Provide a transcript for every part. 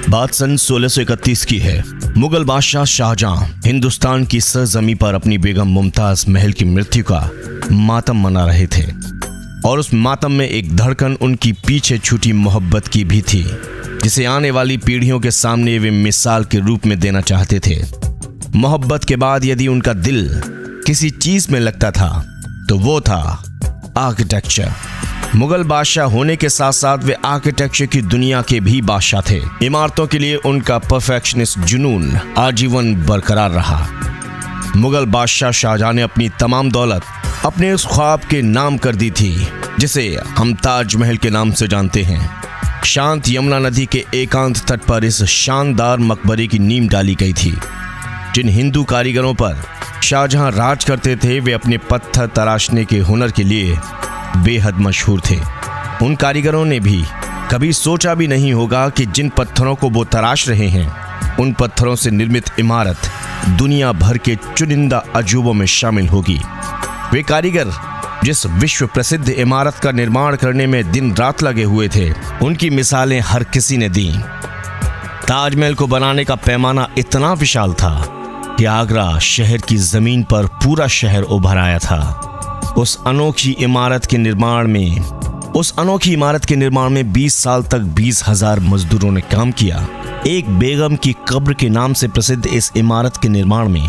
बात सन 1631 की है। मुगल बादशाह शाहजहां हिंदुस्तान की सरजमी पर अपनी बेगम मुमताज महल की मृत्यु का मातम मना रहे थे और उस मातम में एक धड़कन उनकी पीछे छूटी मोहब्बत की भी थी, जिसे आने वाली पीढ़ियों के सामने वे मिसाल के रूप में देना चाहते थे। मोहब्बत के बाद यदि उनका दिल किसी चीज में लगता था तो वो था आर्किटेक्चर। मुगल बादशाह होने के साथ साथ वे आर्किटेक्चर की दुनिया के भी बादशाह थे। इमारतों के लिए उनका परफेक्शनिस्ट जुनून आजीवन बरकरार रहा। मुगल बादशाह शाहजहां ने अपनी तमाम दौलत अपने उस ख्वाब के नाम कर दी थी जिसे हम ताजमहल के नाम से जानते हैं। शांत यमुना नदी के एकांत तट पर इस शानदार मकबरे की नींव डाली गई थी। जिन हिंदू कारीगरों पर शाहजहां राज करते थे वे अपने पत्थर तराशने के हुनर के लिए बेहद मशहूर थे। उन कारीगरों ने भी कभी सोचा भी नहीं होगा कि जिन पत्थरों को वो तराश रहे हैं उन पत्थरों से निर्मित इमारत दुनिया भर के चुनिंदा अजूबों में शामिल होगी। वे कारीगर जिस विश्व प्रसिद्ध इमारत का निर्माण करने में दिन रात लगे हुए थे, उनकी मिसालें हर किसी ने दी। ताजमहल को बनाने का पैमाना इतना विशाल था कि आगरा शहर की जमीन पर पूरा शहर उभर आया था। उस अनोखी इमारत के निर्माण में 20 साल तक 20,000 मजदूरों ने काम किया। एक बेगम की कब्र के नाम से प्रसिद्ध इस इमारत के निर्माण में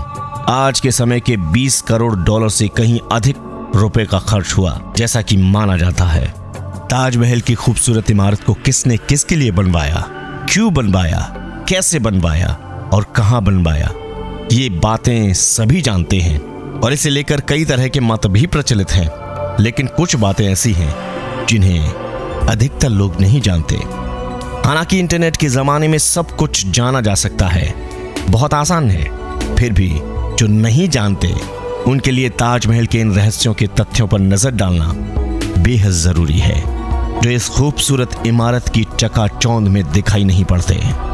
आज के समय के 20 करोड़ डॉलर से कहीं अधिक रुपए का खर्च हुआ, जैसा कि माना जाता है। ताजमहल की खूबसूरत इमारत को किसने किसके लिए बनवाया, क्यों बनवाया, कैसे बनवाया और कहां बनवाया, ये बातें सभी जानते हैं और इसे लेकर कई तरह के मत भी प्रचलित हैं। लेकिन कुछ बातें ऐसी हैं जिन्हें अधिकतर लोग नहीं जानते। हालांकि इंटरनेट के जमाने में सब कुछ जाना जा सकता है, बहुत आसान है, फिर भी जो नहीं जानते उनके लिए ताजमहल के इन रहस्यों के तथ्यों पर नजर डालना बेहद जरूरी है, जो इस खूबसूरत इमारत की चकाचौंध में दिखाई नहीं पड़ते।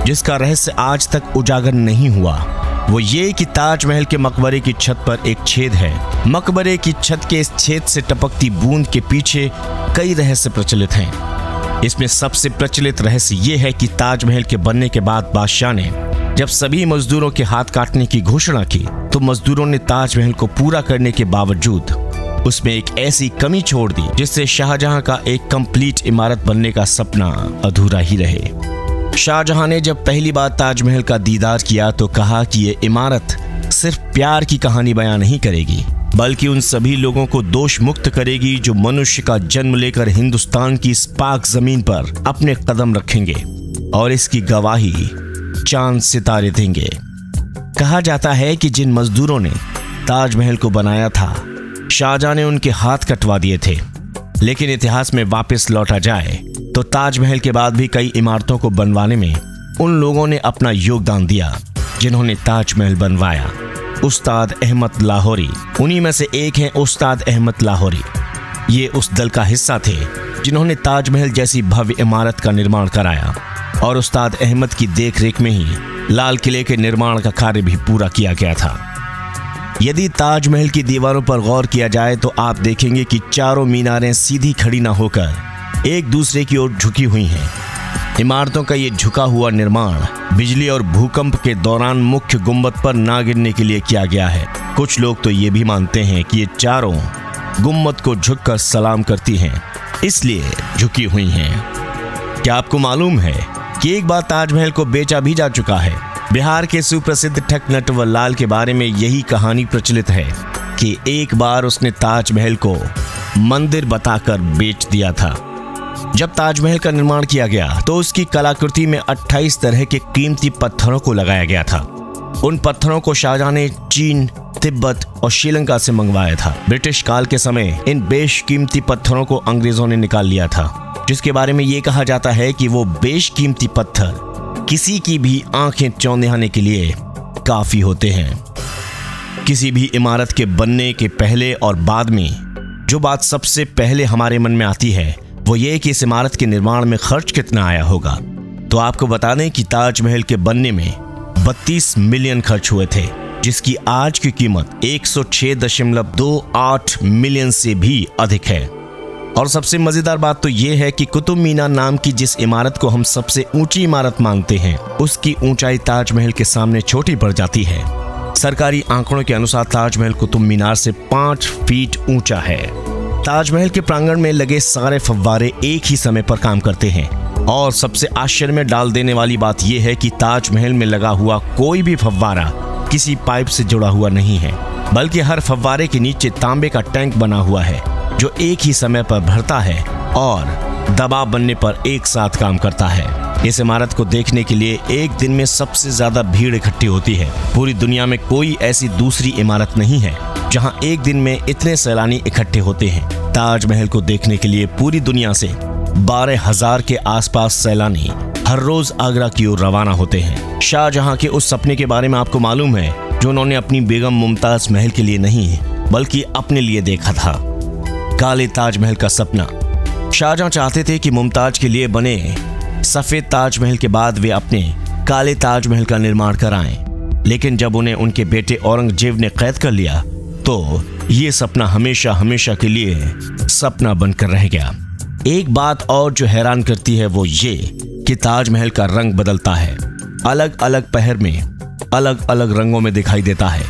जिसका रहस्य आज तक उजागर नहीं हुआ वो ये कि ताजमहल के मकबरे की छत पर एक छेद है। मकबरे की छत के इस छेद से टपकती बूंद के पीछे कई रहस्य प्रचलित हैं। इसमें सबसे प्रचलित रहस्य ये है कि ताजमहल के बनने के बाद बादशाह ने जब सभी मजदूरों के हाथ काटने की घोषणा की तो मजदूरों ने ताजमहल को पूरा करने के बावजूद उसमें एक ऐसी कमी छोड़ दी जिससे शाहजहां का एक कंप्लीट इमारत बनने का सपना अधूरा ही रहे। शाहजहां ने जब पहली बार ताजमहल का दीदार किया तो कहा कि ये इमारत सिर्फ प्यार की कहानी बयां नहीं करेगी, बल्कि उन सभी लोगों को दोष मुक्त करेगी जो मनुष्य का जन्म लेकर हिंदुस्तान की इस पाक जमीन पर अपने कदम रखेंगे और इसकी गवाही चांद सितारे देंगे। कहा जाता है कि जिन मजदूरों ने ताजमहल को बनाया था शाहजहां ने उनके हाथ कटवा दिए थे, लेकिन इतिहास में वापस लौटा जाए तो ताजमहल के बाद भी कई इमारतों को बनवाने में उन लोगों ने अपना योगदान दिया जिन्होंने ताजमहल बनवाया। उस्ताद अहमद लाहौरी उन्हीं में से एक हैं। उस्ताद अहमद लाहौरी ये उस दल का हिस्सा थे जिन्होंने ताजमहल जैसी भव्य इमारत का निर्माण कराया और उस्ताद अहमद की देखरेख में ही लाल किले के निर्माण का कार्य भी पूरा किया गया था। यदि ताजमहल की दीवारों पर गौर किया जाए तो आप देखेंगे कि चारों मीनारें सीधी खड़ी न होकर एक दूसरे की ओर झुकी हुई हैं। इमारतों का ये झुका हुआ निर्माण बिजली और भूकंप के दौरान मुख्य गुंबद पर ना गिरने के लिए किया गया है। कुछ लोग तो ये भी मानते हैं कि ये चारों गुंबद को झुककर सलाम करती हैं, इसलिए झुकी हुई हैं। क्या आपको मालूम है कि एक बार ताजमहल को बेचा भी जा चुका है? बिहार के सुप्रसिद्ध ठग नटवरलाल के बारे में यही कहानी प्रचलित है कि एक बार उसने ताजमहल को मंदिर बताकर बेच दिया था। जब ताजमहल का निर्माण किया गया तो उसकी कलाकृति में 28 तरह के कीमती पत्थरों को लगाया गया था। उन पत्थरों को शाहजहां ने चीन, तिब्बत और श्रीलंका से मंगवाया था। ब्रिटिश काल के समय इन बेशकीमती पत्थरों को अंग्रेजों ने निकाल लिया था, जिसके बारे में ये कहा जाता है कि वो बेशकीमती पत्थर किसी की भी आंखें चौंधियाने के लिए काफी होते हैं। किसी भी इमारत के बनने के पहले और बाद में जो बात सबसे पहले हमारे मन में आती है वो ये कि इस इमारत के निर्माण में खर्च कितना आया होगा। तो आपको बता दें कि ताजमहल के बनने में 32 मिलियन खर्च हुए थे, जिसकी आज की कीमत 106.28 मिलियन से भी अधिक है। और सबसे मजेदार बात तो ये है कि कुतुब मीनार नाम की जिस इमारत को हम सबसे ऊंची इमारत मानते हैं, उसकी ऊंचाई ताजमहल के सामने छोटी पड़ जाती है। सरकारी आंकड़ों के अनुसार ताजमहल कुतुब मीनार से 5 फीट ऊंचा है। ताजमहल के प्रांगण में लगे सारे फव्वारे एक ही समय पर काम करते हैं और सबसे आश्चर्य में डाल देने वाली बात यह है कि ताजमहल में लगा हुआ कोई भी फव्वारा किसी पाइप से जुड़ा हुआ नहीं है, बल्कि हर फव्वारे के नीचे तांबे का टैंक बना हुआ है जो एक ही समय पर भरता है और दबाव बनने पर एक साथ काम करता है। इस इमारत को देखने के लिए एक दिन में सबसे ज्यादा भीड़ इकट्ठी होती है। पूरी दुनिया में कोई ऐसी दूसरी इमारत नहीं है जहां एक दिन में इतने सैलानी इकट्ठे होते हैं। ताजमहल को देखने के लिए पूरी दुनिया से 12,000 के आसपास सैलानी हर रोज आगरा की ओर रवाना होते हैं। शाहजहां के उस सपने के बारे में आपको मालूम है जो उन्होंने अपनी बेगम मुमताज महल के लिए नहीं बल्कि अपने लिए देखा था। काले ताजमहल का सपना। शाहजहां चाहते थे कि मुमताज के लिए बने सफेद ताजमहल के बाद वे अपने काले ताजमहल का निर्माण कराएं, लेकिन जब उन्हें उनके बेटे औरंगजेब ने कैद कर लिया तो ये सपना हमेशा हमेशा के लिए सपना बनकर रह गया। एक बात और जो हैरान करती है वो ये कि ताजमहल का रंग बदलता है, अलग अलग पहर में अलग अलग रंगों में दिखाई देता है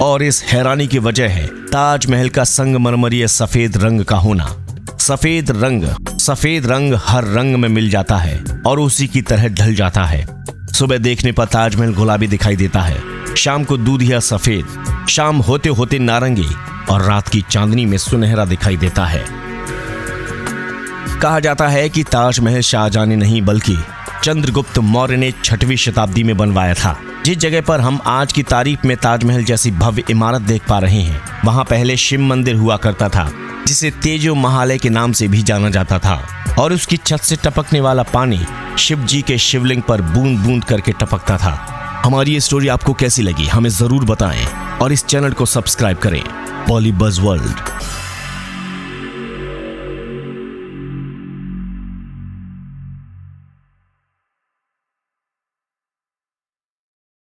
और इस हैरानी की वजह है ताजमहल का संगमरमरीय सफेद रंग का होना। सफेद रंग हर रंग में मिल जाता है और उसी की तरह ढल जाता है। सुबह देखने पर ताजमहल गुलाबी दिखाई देता है, शाम को दूधिया सफेद, शाम होते होते नारंगी और रात की चांदनी में सुनहरा दिखाई देता है। कहा जाता है कि ताजमहल शाहजहां ने नहीं बल्कि चंद्रगुप्त मौर्य ने 6वीं शताब्दी में बनवाया था। जिस जगह पर हम आज की तारीख में ताजमहल जैसी भव्य इमारत देख पा रहे हैं, वहां पहले शिव मंदिर हुआ करता था जिसे तेजो महालय के नाम से भी जाना जाता था और उसकी छत से टपकने वाला पानी शिव जी के शिवलिंग पर बूंद बूंद करके टपकता था। हमारी ये स्टोरी आपको कैसी लगी हमें जरूर बताएं और इस चैनल को सब्सक्राइब करें। पॉलीबज़ वर्ल्ड।